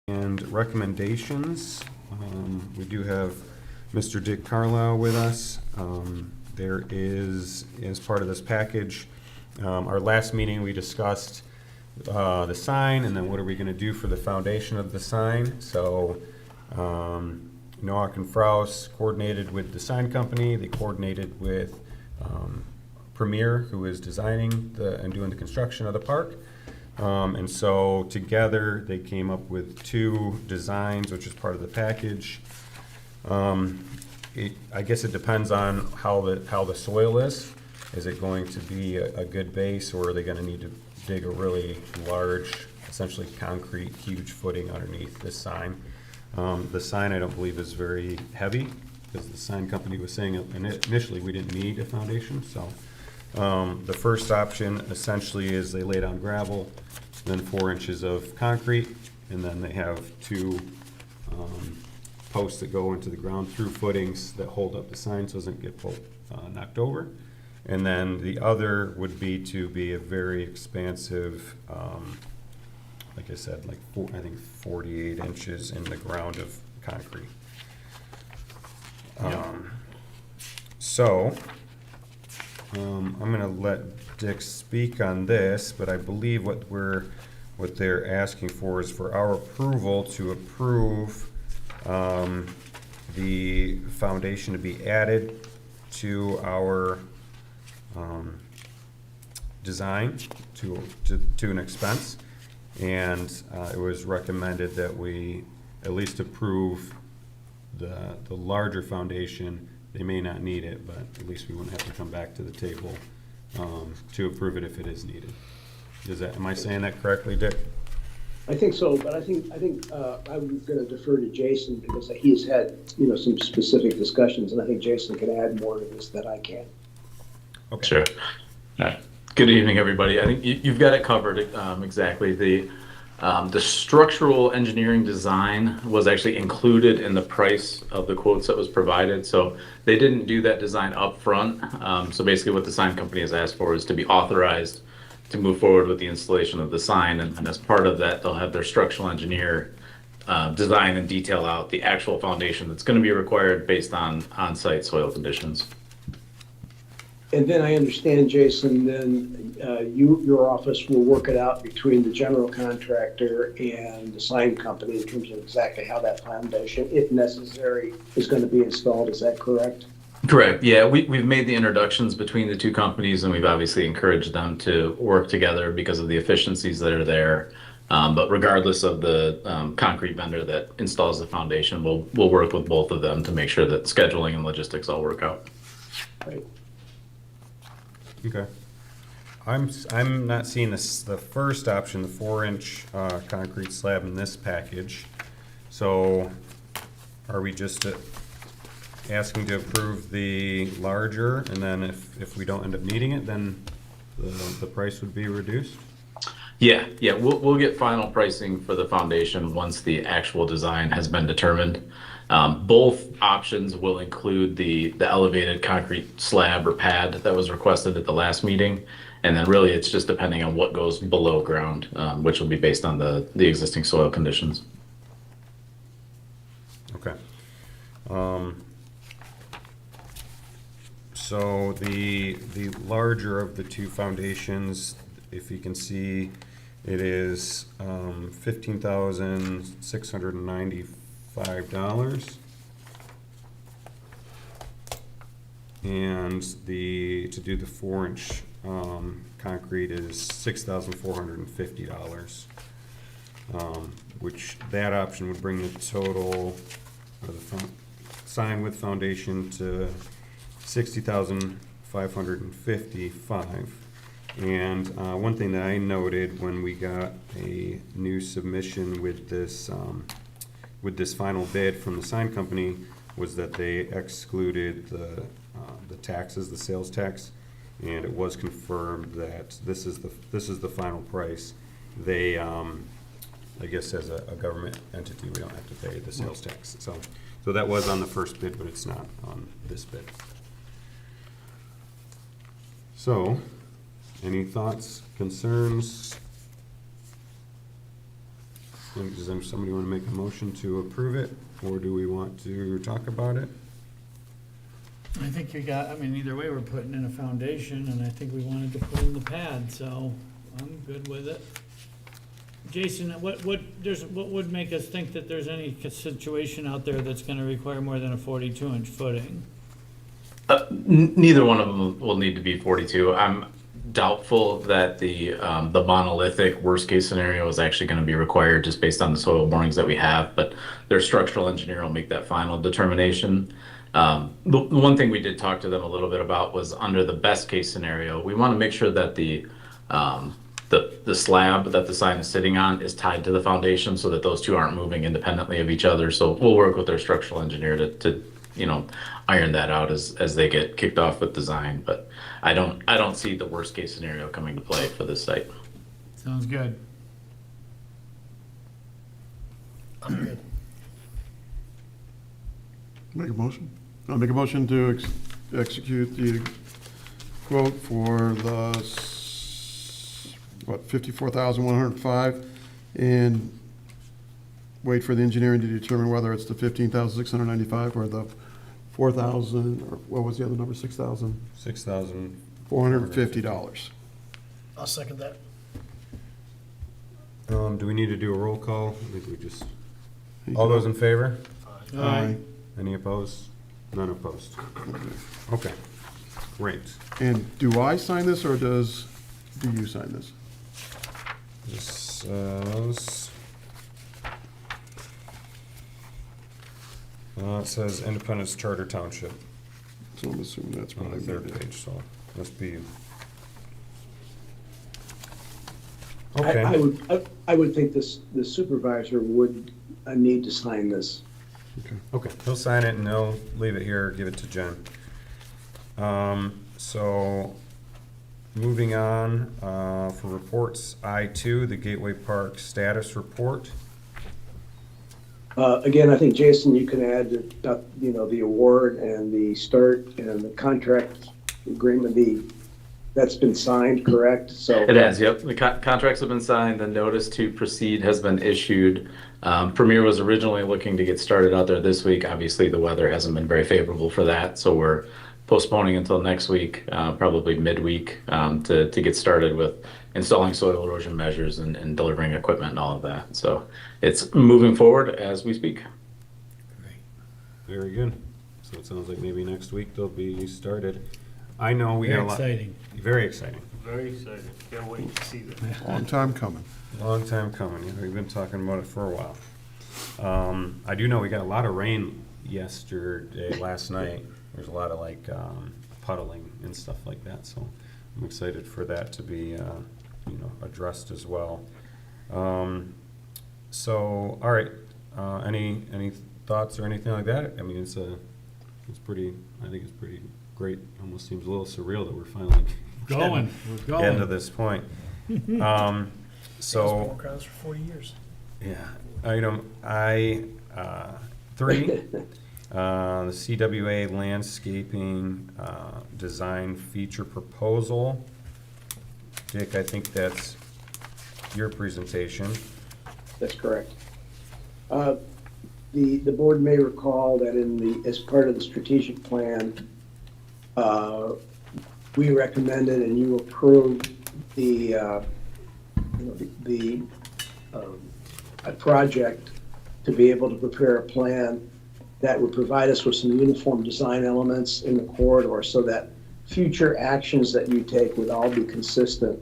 And recommendations, we do have Mr. Dick Carlisle with us. There is, as part of this package, our last meeting, we discussed the sign and then what are we going to do for the foundation of the sign. So Noack and Fraus coordinated with the sign company. They coordinated with Premier, who is designing and doing the construction of the park. And so together they came up with two designs, which is part of the package. I guess it depends on how the soil is. Is it going to be a good base, or are they going to need to dig a really large, essentially concrete, huge footing underneath this sign? The sign, I don't believe, is very heavy, because the sign company was saying initially we didn't need a foundation. So the first option essentially is they lay down gravel, then 4 inches of concrete, and then they have two posts that go into the ground through footings that hold up the sign so it doesn't get knocked over. And then the other would be to be a very expansive, like I said, I think 48 inches in the ground of concrete. I'm going to let Dick speak on this, but I believe what they're asking for is for our approval to approve the foundation to be added to our design to an expense, and it was recommended that we at least approve the larger foundation. They may not need it, but at least we wouldn't have to come back to the table to approve it if it is needed. Am I saying that correctly, Dick? I think so, but I think I'm going to defer to Jason because he's had some specific discussions, and I think Jason can add more to this than I can. Okay. Sure. Good evening, everybody. I think you've got it covered exactly. The structural engineering design was actually included in the price of the quotes that was provided. So they didn't do that design up front. So basically what the sign company has asked for is to be authorized to move forward with the installation of the sign. And as part of that, they'll have their structural engineer design and detail out the actual foundation that's going to be required based on on-site soil conditions. And then I understand, Jason, then your office will work it out between the general contractor and the sign company in terms of exactly how that foundation, if necessary, is going to be installed. Is that correct? Correct. Yeah, we've made the introductions between the two companies, and we've obviously encouraged them to work together because of the efficiencies that are there. But regardless of the concrete vendor that installs the foundation, we'll work with both of them to make sure that scheduling and logistics all work out. Right. Okay. I'm not seeing the first option, the 4-inch concrete slab in this package. So are we just asking to approve the larger, and then if we don't end up needing it, then the price would be reduced? Yeah. We'll get final pricing for the foundation once the actual design has been determined. Both options will include the elevated concrete slab or pad that was requested at the last meeting. And then really it's just depending on what goes below ground, which will be based on the existing soil conditions. Okay. So the larger of the two foundations, if you can see, it is $15,695, and to do the 4-inch concrete is $6,450, which that option would bring the total of the sign with foundation to $60,555. And one thing that I noted when we got a new submission with this final bid from the sign company was that they excluded the taxes, the sales tax, and it was confirmed that this is the final price. They, I guess, as a government entity, we don't have to pay the sales tax. So that was on the first bid, but it's not on this bid. So, any thoughts, concerns? Does somebody want to make a motion to approve it, or do we want to talk about it? I think either way, we're putting in a foundation, and I think we wanted to put in the pad, so I'm good with it. Jason, what would make us think that there's any situation out there that's gonna require more than a 42-inch footing? Neither one of them will need to be 42. I'm doubtful that the monolithic worst case scenario is actually going to be required just based on the soil borings that we have, but their structural engineer will make that final determination. The one thing we did talk to them a little bit about was under the best case scenario, we want to make sure that the slab that the sign is sitting on is tied to the foundation so that those two aren't moving independently of each other. So we'll work with their structural engineer to iron that out as they get kicked off with design. But I don't see the worst case scenario coming to play for this site. Sounds good. Make a motion? I'll make a motion to execute the quote for the, 54,105, and wait for the engineering to determine whether it's the 15,695 or the 4,000, or what was the other number, 6,000? $450. I'll second that. Do we need to do a roll call? I think we just, all those in favor? Aye. Any opposed? None opposed. Okay, great. And do I sign this, or do you sign this? This says, it says Independence Charter Township So I'm assuming that's on the probably third me. page, so must be you. I Okay, I would think the supervisor would need to sign this. okay, he'll sign it and they'll leave it here, give it to Jen. So, moving on, for reports, I-2, the Gateway Park status report. Again, I think, Jason, you can add, the award and the start and the contract agreement, that's been signed, correct? So It has, yep. The contracts have been signed. The notice to proceed has been issued. Premier was originally looking to get started out there this week. Obviously, the weather hasn't been very favorable for that, so we're postponing until next week, probably midweek, to get started with installing soil erosion measures and delivering equipment and all of that. So it's moving forward as we speak. Very good. So it sounds like maybe next week they'll be started. I know we got Very a lot. exciting. Very exciting. Very excited. Can't wait to see that. Long time coming. Long time coming. Yeah, we've been talking about it for a while. I do know we got a lot of rain last night. There's a lot of puddling and stuff like that. So I'm excited for that to be, addressed as well. So, all right. Any thoughts or anything like that? I mean, I think it's pretty great. Almost seems a little surreal that we're finally We're getting to going. this point. So So, crowds for 40 years. yeah, item I-3, the CWA landscaping design feature proposal. Dick, I think that's your presentation. that's correct. The board may recall that as part of the strategic plan, we recommended and you approved a project to be able to prepare a plan that would provide us with some uniform design elements in the corridor so that future actions that you take would all be consistent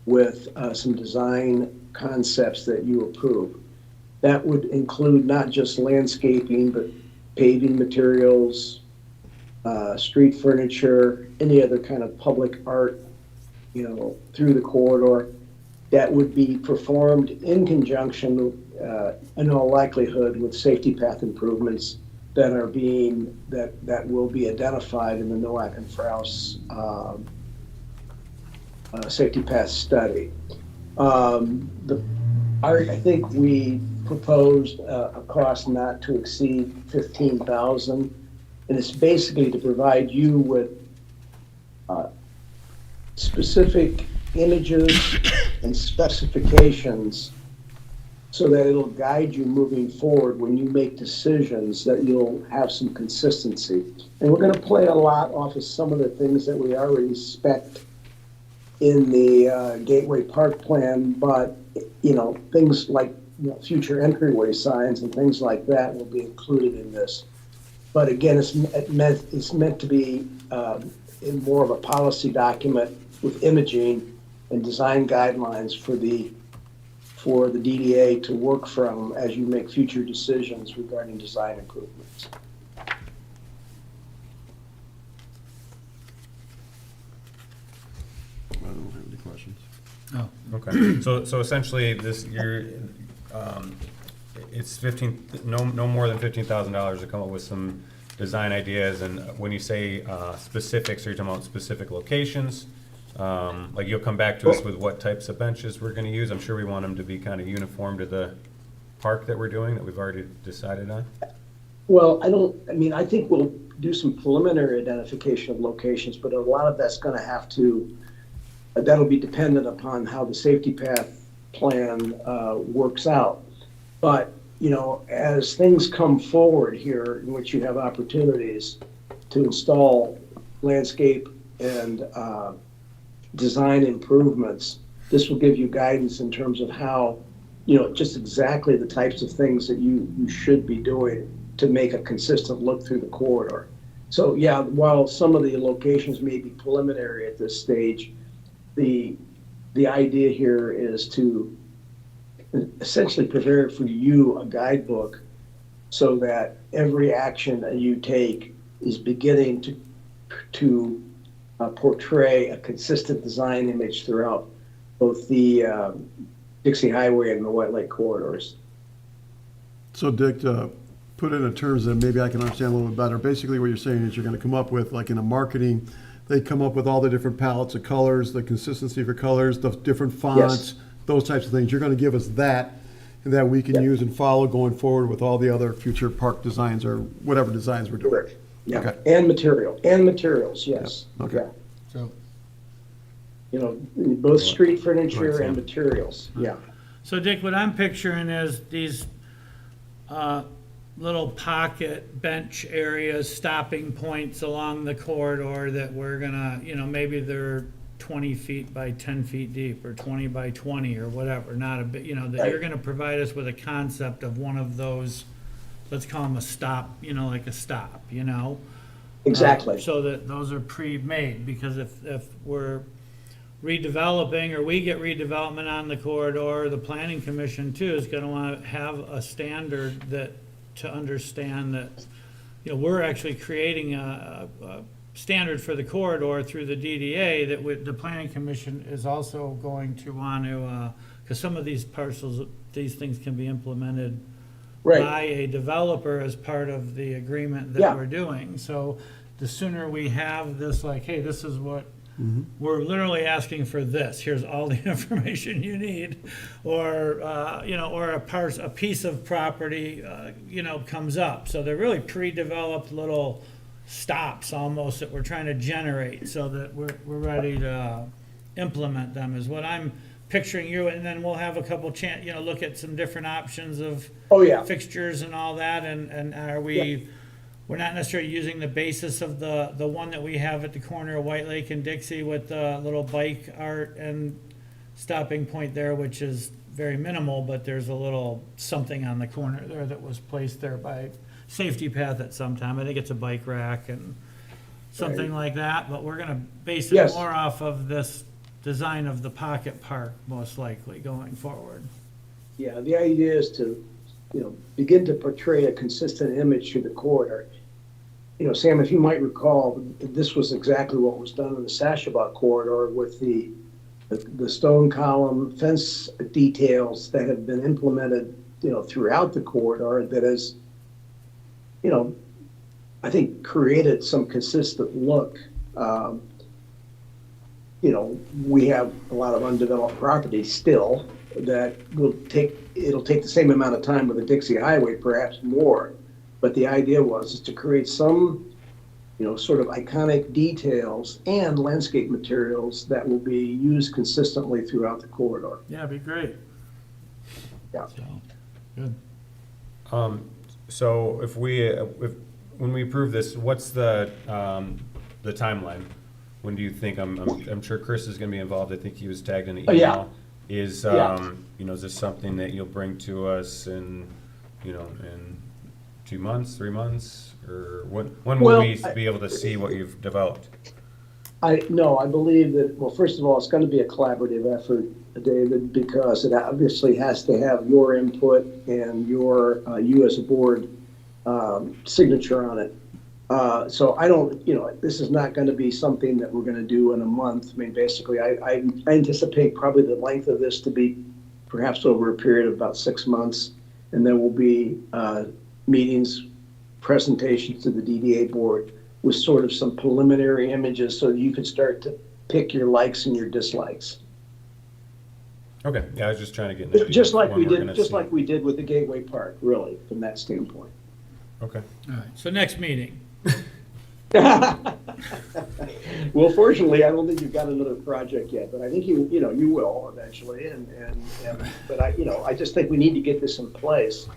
with some design concepts that you approve. That would include not just landscaping, but paving materials, street furniture, any other kind of public art, through the corridor that would be performed in conjunction, in all likelihood, with safety path improvements that will be identified in the Nowak and Frous safety path study. I think we proposed a cost not to exceed $15,000, and it's basically to provide you with specific images and specifications so that it'll guide you moving forward when you make decisions, that you'll have some consistency. And we're gonna play a lot off of some of the things that we already spec'd in the Gateway Park plan, but, things like, future entryway signs and things like that will be included in this. But again, it's meant to be in more of a policy document with imaging and design guidelines for the DDA to work from as you make future decisions regarding design improvements. I don't have any questions. Oh, Okay, so essentially this, it's 15, no more than $15,000 to come up with some design ideas, and when you say specifics, are you talking about specific locations? Like you'll come back to us with what types of benches we're gonna use? I'm sure we want them to be kind of uniform to the park that we're doing, that we've already decided on. Well, I think we'll do some preliminary identification of locations, but a lot of that's gonna have to, that'll be dependent upon how the safety path plan works out. But, as things come forward here, in which you have opportunities to install landscape and design improvements, this will give you guidance in terms of how, just exactly the types of things that you should be doing to make a consistent look through the corridor. So yeah, while some of the locations may be preliminary at this stage, the idea here is to essentially prepare for you a guidebook so that every action that you take is beginning to portray a consistent design image throughout both the Dixie Highway and the White Lake corridors. So Dick, to put it in terms that maybe I can understand a little bit better, basically what you're saying is you're gonna come up with, like in a marketing, they come up with all the different palettes of colors, the consistency for colors, the different fonts, those types of things. You're gonna give us that we can use and follow going forward with all the other future park designs or whatever designs we're doing. Correct. Yeah, Okay. and materials, yes. Yeah, okay. Yeah. so, Both street furniture Right, and Sam. materials, yeah. so Dick, what I'm picturing is these little pocket bench areas, stopping points along the corridor that we're gonna, maybe they're 20 feet by 10 feet deep, or 20 by 20, or whatever, not a bit, that you're gonna provide us with a concept of one of those, let's call them a stop, like a stop, Exactly. So that those are pre-made, because if we're redeveloping, or we get redevelopment on the corridor, the planning commission too is gonna wanna have a standard that, to understand that, we're actually creating a standard for the corridor through the DDA that the planning commission is also going to want to, because some of these parcels, these things can be implemented Right. by a developer as part of the agreement Yeah. that we're doing. So the sooner we have this, like, hey, this is what, we're literally asking for this, here's all the information you need, or, or a piece of property, comes up. So they're really pre-developed little stops almost that we're trying to generate so that we're ready to implement them, is what I'm picturing you. And then we'll have a couple look at some different options of Oh, yeah. fixtures and all that, and are we, we're not necessarily using the basis of the one that we have at the corner of White Lake and Dixie with the little bike art and stopping point there, which is very minimal, but there's a little something on the corner there that was placed there by safety path at some time. I think it's a bike rack and something like that, but we're gonna base it Yes. more off of this design of the pocket park, most likely, going forward. Yeah, the idea is to, begin to portray a consistent image through the corridor. Sam, if you might recall, this was exactly what was done in the Sashabat corridor with the stone column fence details that have been implemented, throughout the corridor that has, I think created some consistent look. We have a lot of undeveloped property still that it'll take the same amount of time with the Dixie Highway, perhaps more. But the idea is to create some, sort of iconic details and landscape materials that will be used consistently throughout the corridor. Yeah, it'd be great. Yeah. So, good. So when we approve this, what's the timeline? When do you think, I'm sure Chris is gonna be involved, I think he was tagged in the Oh, yeah. email. Is, Yeah. is this something that you'll bring to us in 2 months, 3 months? Or when will Well, we be able to see what you've developed? I believe that, well, first of all, it's gonna be a collaborative effort, David, because it obviously has to have your input and you as a board, signature on it. So I don't, this is not gonna be something that we're gonna do in a month. I mean, basically, I anticipate probably the length of this to be perhaps over a period of about 6 months. And there will be, meetings, presentations to the DDA board with sort of some preliminary images so that you can start to pick your likes and your dislikes. Okay, yeah, I was just trying to get an idea. Just like when we we're did, gonna just see like it. we did with the Gateway Park, really, from that standpoint. Okay. All right, so next meeting. Well, fortunately, I don't think you've got another project yet, but I think you will eventually, but I just think we need to get this in place,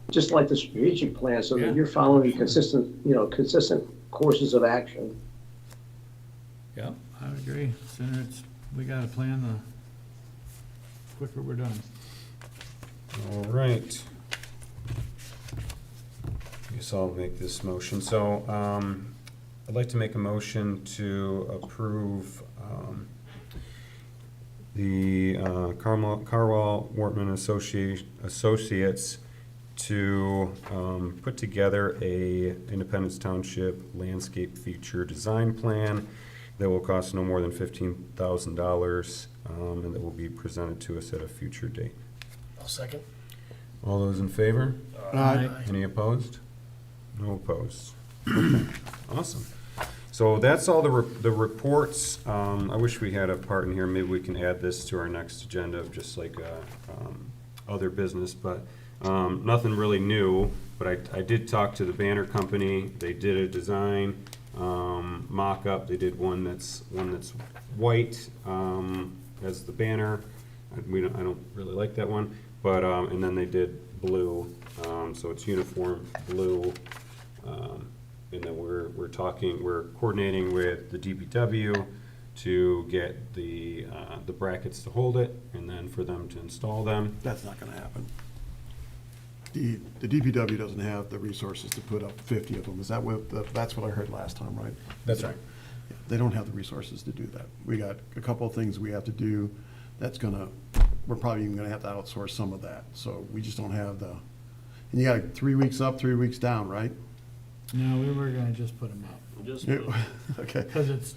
just like the strategic plan, so Yeah. that you're following consistent courses of action. Yep, I would agree. Sooner we got a plan, the quicker we're done. All right. Guess I'll make this motion. So, I'd like to make a motion to approve, the, Carwell Wortman Associates to, put together a Independence Township landscape feature design plan that will cost no more than $15,000, and that will be presented to us at a future date. I'll second. All those in favor? Aye. Any opposed? No opposed. Okay, awesome. So that's all the reports. I wish we had a part in here, maybe we can add this to our next agenda of just like, other business, but, nothing really new. But I did talk to the banner company, they did a design, mock-up, they did one that's white, as the banner. I don't really like that one, but, and then they did blue, so it's uniform blue. And then we're coordinating with the DPW to get the brackets to hold it, and then for them to install them. That's not gonna happen. The DPW doesn't have the resources to put up 50 of them. Is that that's what I heard last time, right? That's right. They don't have the resources to do that. We got a couple of things we have to do we're probably even gonna have to outsource some of that. So we just don't have and you got 3 weeks up, 3 weeks down, right? No, we were gonna just put them up, Okay. because it's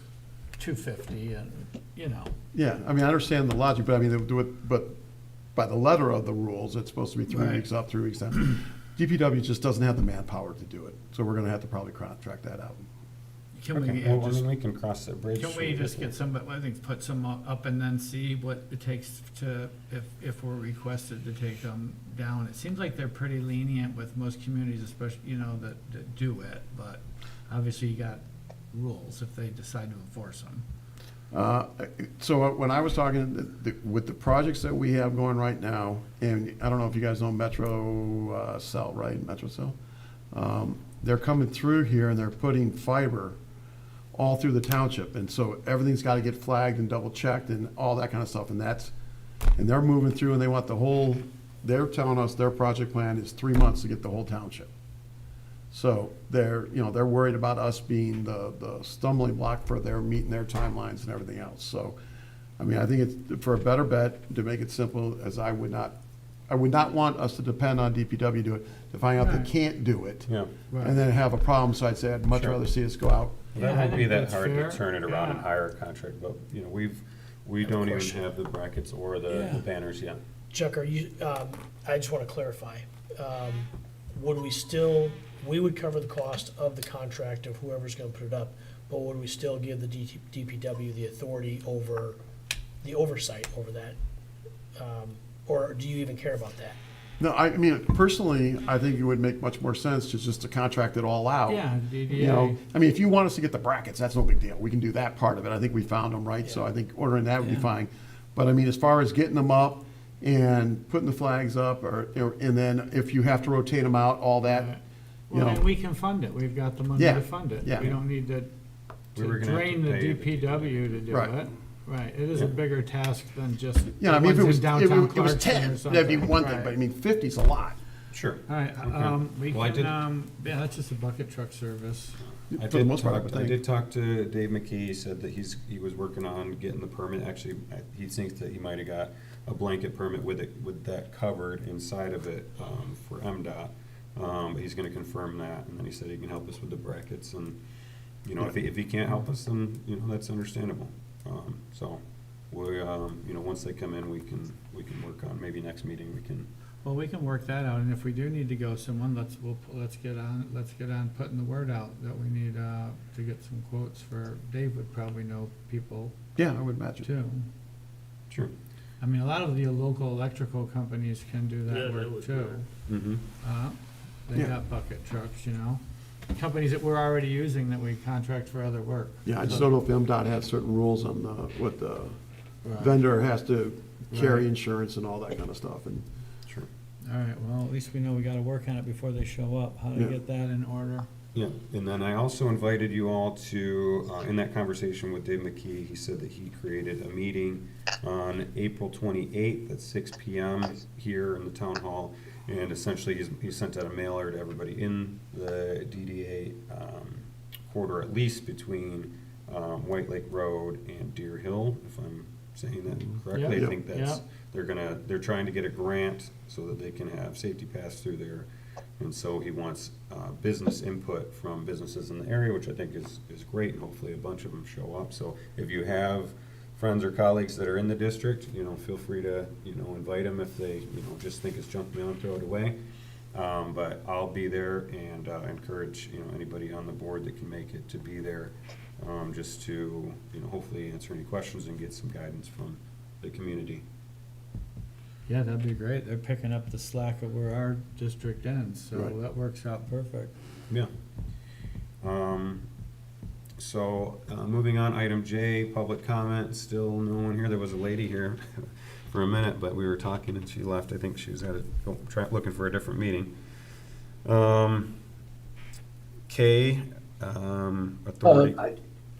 250 and, Yeah, I mean, I understand the logic, but I mean, but by the letter of the rules, it's supposed to be 3 Right. weeks up, 3 weeks down. DPW just doesn't have the manpower to do it, so we're gonna have to probably contract that out. Can Okay, we well, I just, mean, we can cross that bridge. can we just get somebody, I think, put some up and then see what it takes to, if we're requested to take them down? It seems like they're pretty lenient with most communities, especially, that do it, but obviously you got rules if they decide to enforce them. So when I was talking, with the projects that we have going right now, and I don't know if you guys know Metro Cell, right? Metro Cell? They're coming through here and they're putting fiber all through the township. And so everything's got to get flagged and double checked and all that kind of stuff. And they're moving through and they want they're telling us their project plan is 3 months to get the whole township. So they're worried about us being the stumbling block for their meeting their timelines and everything else. So, I mean, I think it's for a better bet to make it simple, as I would not want us to depend on DPW to do it, to find out Right. they can't do it. Yeah. And then have a problem, so I'd say I'd much Sure. rather see us go out. Well, Yeah, I that won't be think that that's hard fair. to turn it around and Yeah. hire a contract, but, we don't even question. have the brackets or the Yeah. banners yet. Chuck, I just want to clarify. We would cover the cost of the contract of whoever's going to put it up, but would we still give the DPW the authority over, the oversight over that? Or do you even care about that? No, I mean, personally, I think it would make much more sense just to contract it all out. Yeah, You know, DDA. I mean, if you want us to get the brackets, that's no big deal. We can do that part of it. I think we found them, right? So I think ordering that would be Yeah. fine. But I mean, as far as getting them up and putting the flags up, and then if you have to rotate them out, all that, you Well, and know. we can fund it, we've got the money Yeah, to fund it. yeah. We don't need to We were gonna have drain to the pay DPW to do Right. it. Right, it is a Yeah. bigger task than just Yeah, I the mean, if it ones was, in if downtown it was Clarkston or 10, something. that'd be one thing, Right. but I mean, 50's a lot. Sure. All right, Okay. we Well, I did- can, yeah, that's just a bucket truck service. I For the did most part, I talk, would I think. did talk to Dave McKee. He said that he was working on getting the permit. Actually, he thinks that he might have got a blanket permit with that covered inside of it, for MDOT. But he's gonna confirm that, and then he said he can help us with the brackets, and, you know, if he can't help us, then, you know, that's understandable. So, we, you know, once they come in, we can work on, maybe next meeting, we can. Well, we can work that out, and if we do need to go someone, let's get on putting the word out that we need, to get some quotes for, Dave would probably know people Yeah, I would imagine. too. Sure. I mean, a lot of the local electrical companies can do Yeah, that that work would too. Mm-hmm. They Yeah. got bucket trucks, you know, companies that we're already using that we contract for other work. Yeah, I just don't know if MDOT has certain rules on what the Right. vendor has to carry Right. insurance and all that kind of stuff, and, Sure. All right, well, at least we know we gotta work on it before they show up, how to Yeah. get that in order. Yeah, and then I also invited you all to, in that conversation with Dave McKee, he said that he created a meeting on April 28th at 6 PM here in the town hall. And essentially, he sent out a mailer to everybody in the DDA corridor, at least between White Lake Road and Deer Hill, if I'm saying that correctly. Yeah. I think that's, Yeah. they're trying to get a grant so that they can have safety pass through there. And so he wants business input from businesses in the area, which I think is great, and hopefully a bunch of them show up. So if you have friends or colleagues that are in the district, you know, feel free to, you know, invite them if they, you know, just think it's junk mail and throw it away. But I'll be there, and encourage, you know, anybody on the board that can make it to be there, just to, you know, hopefully answer any questions and get some guidance from the community. Yeah, that'd be great, they're picking up the slack of where our district ends, so Right. that works out perfect. Yeah. So, moving on, item J, public comment, still no one here. There was a lady here for a minute, but we were talking and she left. I think she was looking for a different meeting. K, authority.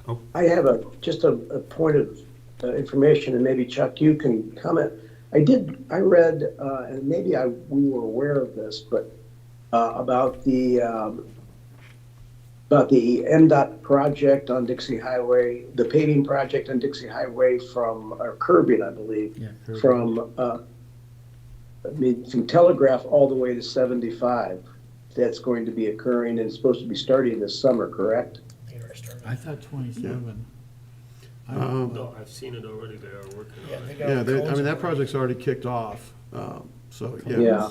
Oh. I have just a point of information, and maybe Chuck, you can comment. I read, and maybe we were aware of this, but about the MDOT project on Dixie Highway, the paving project on Dixie Highway or curbing, I believe, Yeah, curbing. from Telegraph all the way to 75. That's going to be occurring, and it's supposed to be starting this summer, correct? I think it already started. I thought 27. No, I've seen it already, they are working Yeah, on they it. got yeah, I cones mean, that already. project's already kicked off, so, yeah. Yeah. Yeah,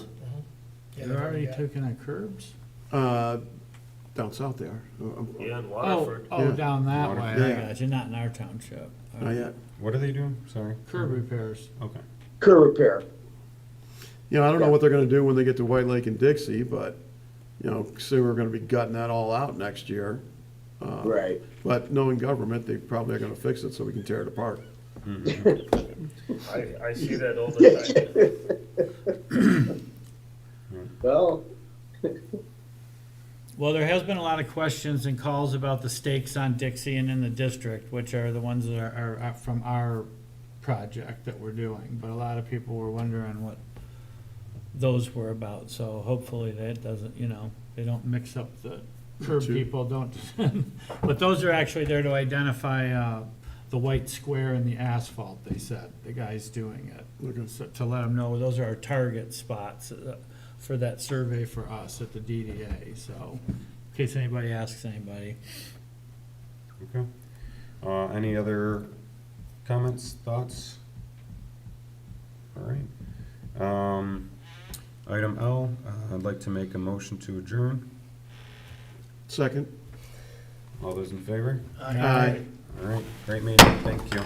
They're they've already got- taking on curbs? Down south they are. Yeah, in Oh, Waterford. Yeah. down that way, I Yeah. got you, not in our township. Not yet. What are they doing? Sorry. Curb repairs. Okay. Curb repair. You know, I don't know Yeah. what they're gonna do when they get to White Lake and Dixie, but, you know, soon we're gonna be gutting that all out next year. Right. But knowing government, they probably are gonna fix it so we can tear it apart. I see that all the time. Well, Well, there has been a lot of questions and calls about the stakes on Dixie and in the district, which are the ones that are from our project that we're doing. But a lot of people were wondering what those were about, so hopefully that doesn't, you know, they don't mix up the curb Two. people, don't. But those are actually there to identify, the white square in the asphalt, they said, the guy's doing it. Okay. So to let them know, those are our target spots for that survey for us at the DDA, so, in case anybody asks anybody. Okay. Any other comments, thoughts? All right. Item L, I'd like to make a motion to adjourn. Second? All those in favor? Aye. All right, great meeting, thank you.